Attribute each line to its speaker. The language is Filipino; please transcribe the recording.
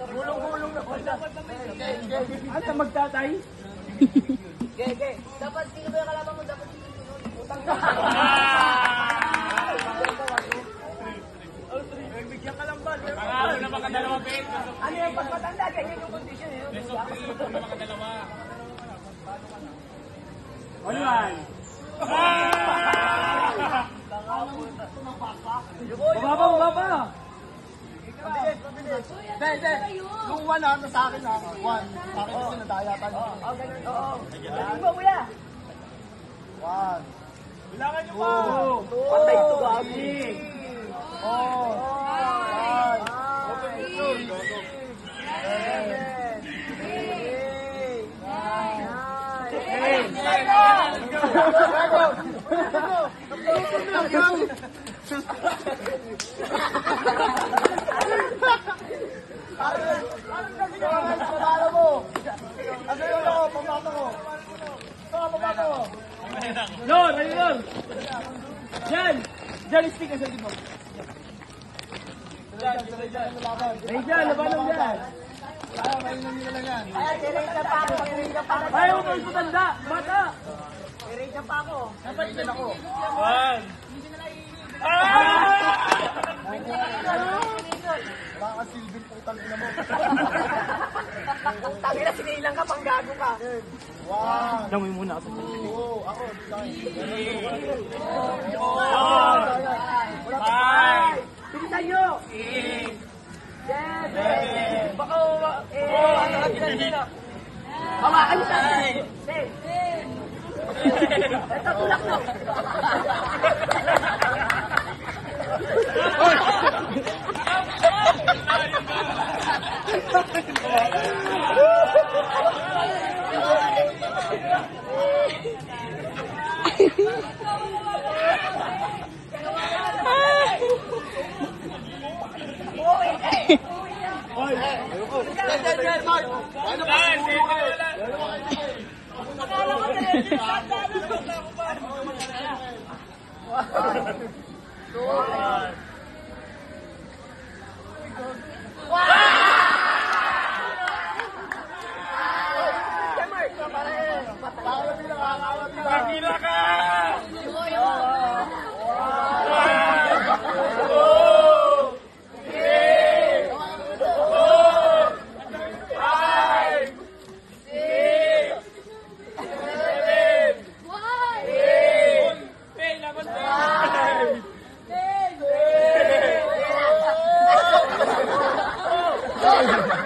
Speaker 1: Gulong-gulong na pala. Ano, magtatay?
Speaker 2: Gege. Dapat sino ba yung kalaban mo? Dapat sino sunod. Utang ka.
Speaker 1: Bigyan ka lang ba?
Speaker 3: Pangalo na makadalawa, Ben.
Speaker 2: Ano yung pagmatanda? Ganyan yung condition eh.
Speaker 3: Best of 3 na makadalawa.
Speaker 1: Ano yan? Baba.
Speaker 4: Hindi. Yung 1 na sa akin na. 1. Sa akin kasi nadayatan.
Speaker 2: Oo, ganun. Oo. Galing mo, kuya.
Speaker 4: 1.
Speaker 1: Bilangan nyo ba?
Speaker 2: Patay ito, gagi.
Speaker 4: Oh. 5.
Speaker 1: Lord, ayun. Diyan, stick ka sa dito. Diyan, labanan dyan.
Speaker 2: Ay, direct pa ako.
Speaker 1: Ayaw ko yung matanda. Bata.
Speaker 2: Direct pa ako.
Speaker 4: Baka silbing putang ina mo.
Speaker 2: Tangin na sinilang ka, pang gago ka.
Speaker 4: 1.
Speaker 1: Damoy muna ako.
Speaker 4: 2. Ako.
Speaker 2: Bilisan nyo. 7. Baka, ano ka ginagina? Hawakan nyo sa 10. Ito, tulak mo.
Speaker 3: Pagkila ka!
Speaker 2: Oh!